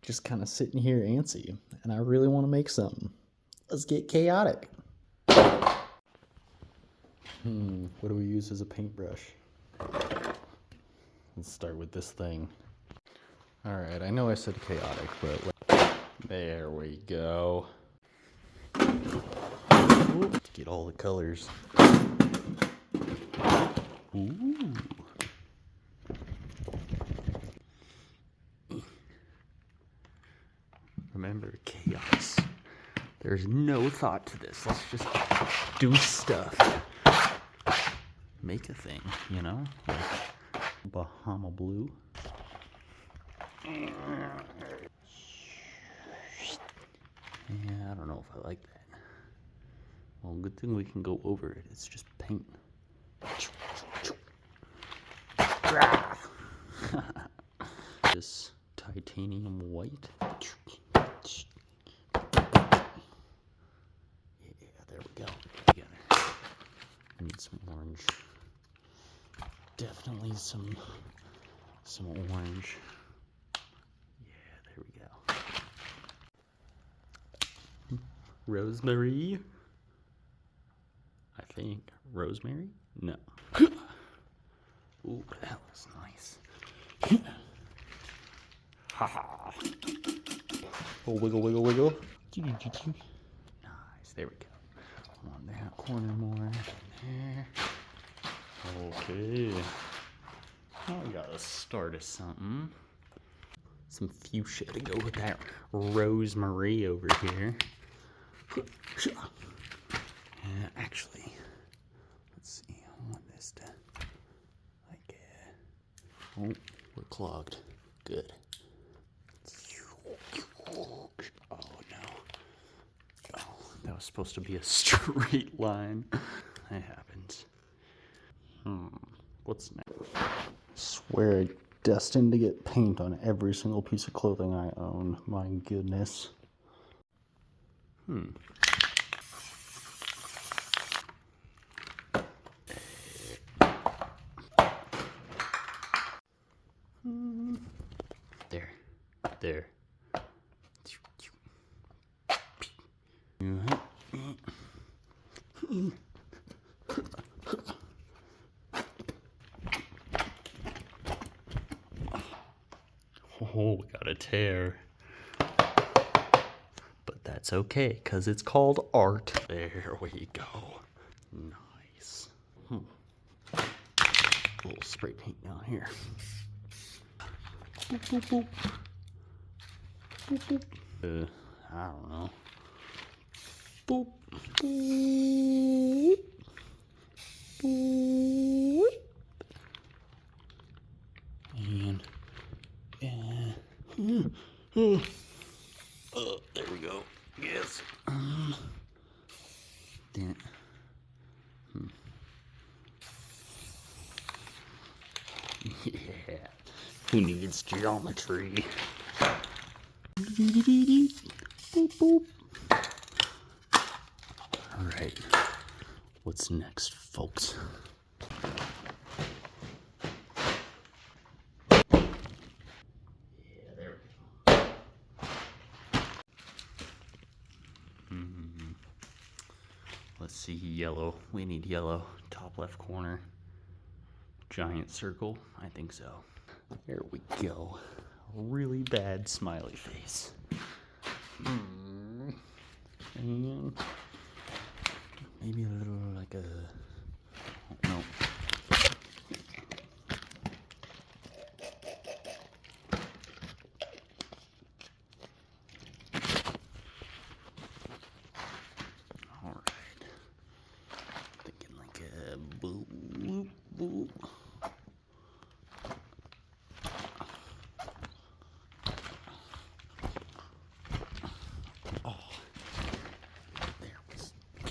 just kind of sitting here antsy, and I really want to make something. Let's get chaotic. What do we use as a paintbrush? Let's start with this thing. All right, I know I said chaotic, but there we go. Ooh, to get all the colors. Ooh. Remember, chaos. There's no thought to this. Let's just do stuff. Make a thing, you know? Like Bahama Blue. Yeah, I don't know if I like that. Well, good thing we can go over it. It's just paint. This titanium white. Yeah, there we go. Together. I need some orange. Definitely some orange. Yeah, there we go. Rosemary. I think. Rosemary? No. Ooh, that was nice. Ha ha. Oh, wiggle, wiggle, wiggle. Nice. There we go. On that corner more. There. Okay. Now we gotta start of something. Some fuchsia to go with that rosemary over here. Actually, let's see. I want this to, like, oh, we're clogged. Good. Oh no. Oh, that was supposed to be a straight line. That happens. What's next? I swear I'm destined to get paint on every single piece of clothing I own. My goodness. There. Oh, we got a tear. But that's okay, because it's called art. There we go. Nice. A little spray paint down here. Boop, boop, boop. Boop, boop. I don't know. Boop, boop, boop. And there we go. Yes. Damn it. Yeah. Who needs geometry? Boop, boop. All right. What's next, folks? Yeah, there we go. Let's see, yellow. We need yellow. Top left corner. Giant circle. I think so. There we go. Really bad smiley face. And maybe a little like a, oh, no. All right. Thinking like a boop, boop, boop.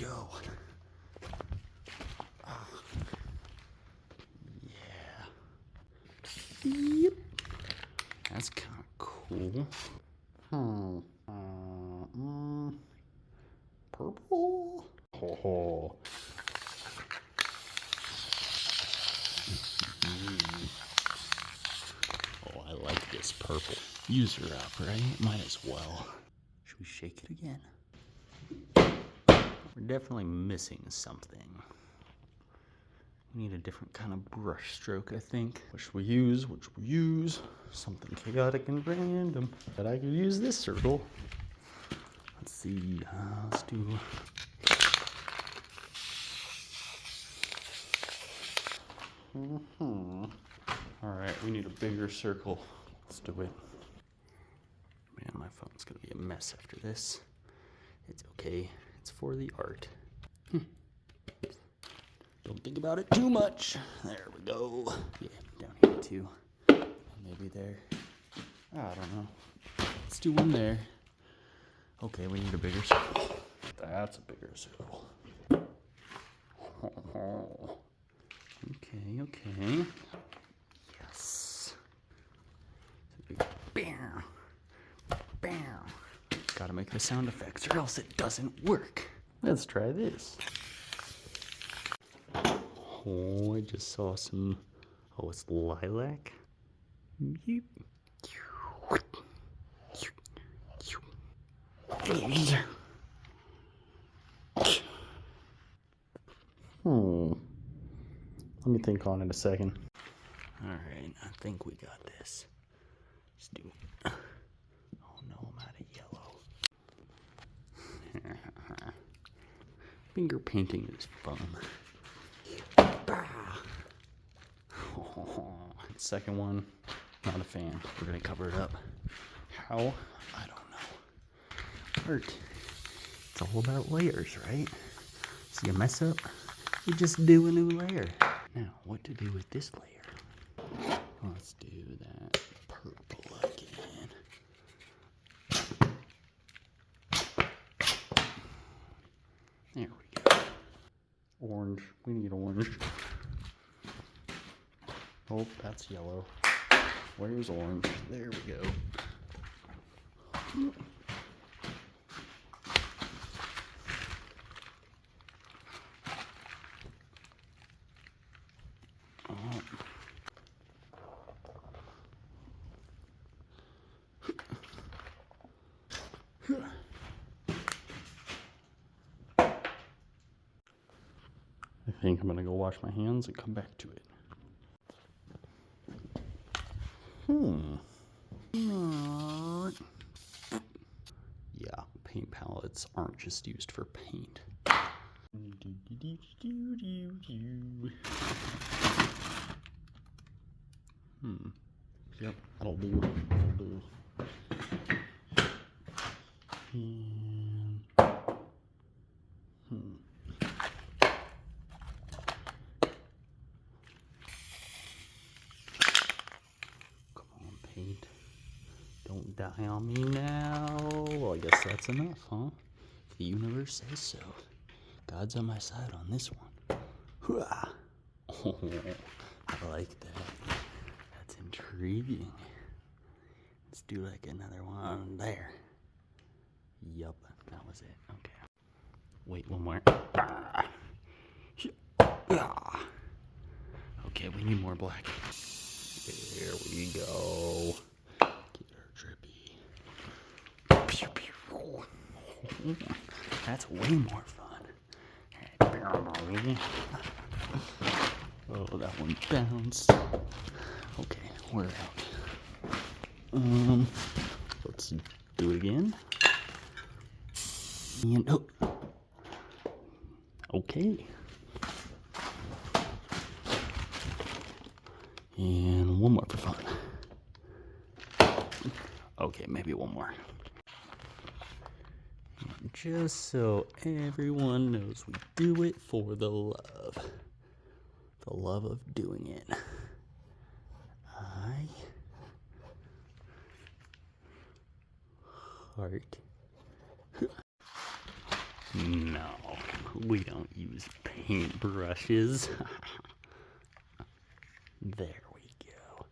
Go. Yeah. Yep. That's kind of cool. Purple? Oh. Oh, I like this purple. Use her up, right? Might as well. Should we shake it again? We're definitely missing something. We need a different kind of brush stroke, I think. Which we use? Something chaotic and random. But I could use this circle. Let's see. Let's do. Alright, we need a bigger circle. Let's do it. Man, my phone's gonna be a mess after this. It's okay. It's for the art. Don't think about it too much. There we go. Yeah, down here too. Maybe there. I don't know. Let's do one there. Okay, we need a bigger circle. That's a bigger circle. Okay. Yes. Bam. Bam. Gotta make the sound effects or else it doesn't work. Let's try this. Oh, I just saw some. Oh, it's lilac. Let me think on it a second. Alright, I think we got this. Let's do it. Oh no, I'm out of yellow. Finger painting is fun. Second one, not a fan. We're gonna cover it up. How? I don't know. Art. It's all about layers, right? So you mess up, you just do a new layer. Now, what to do with this layer? Let's do that purple again. There we go. Orange. We need orange. Oh, that's yellow. Where's orange? There we go. I think I'm gonna go wash my hands and come back to it. Yeah, paint palettes aren't just used for paint. Yep, that'll do. And come on, paint. Don't die on me now. Well, I guess that's enough, huh? If the universe says so. God's on my side on this one. Oh, I like that. That's intriguing. Let's do like another one there. Yup, that was it. Okay. Wait, one more. Okay, we need more black. There we go. Get her drippy. That's way more fun. Oh, that one bounced. Okay, we're out. Let's do it again. And oh, okay. And one more for fun. Okay, maybe one more. And just so everyone knows, we do it for the love. The love of doing it. Heart. No, we don't use paintbrushes. There we go.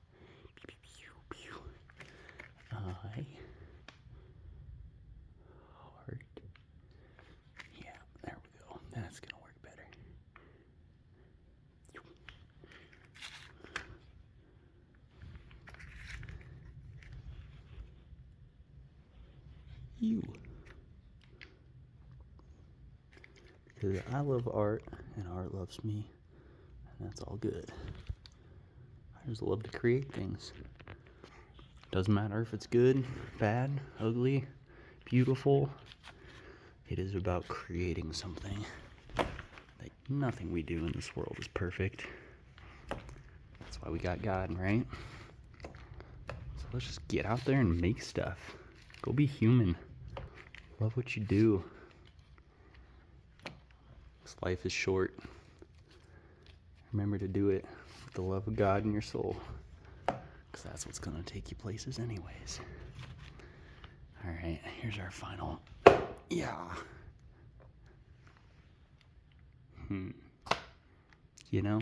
Eye. Heart. Yeah, there we go. That's gonna work better. you. Because I love art, and art loves me, and that's all good. I just love to create things. Doesn't matter if it's good, bad, ugly, beautiful. It is about creating something. Like nothing we do in this world is perfect. That's why we got God, right? So let's just get out there and make stuff. Go be human. Love what you do. This life is short. Remember to do it with the love of God in your soul. Because that's what's going to take you places anyways. Alright, here's our final. Yeah. You know?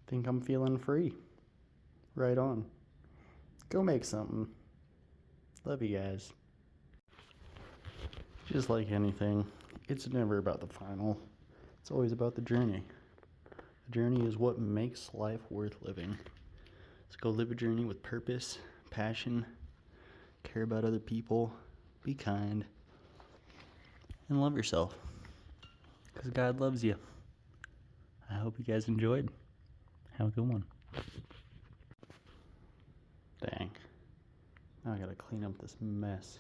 Think I'm feeling free. Right on. Go make something. Love you guys. Just like anything, it's never about the final. It's always about the journey. The journey is what makes life worth living. So go live a journey with purpose, passion, care about other people, be kind, and love yourself. Because God loves you. I hope you guys enjoyed. Have a good one. Dang. Now I gotta clean up this mess.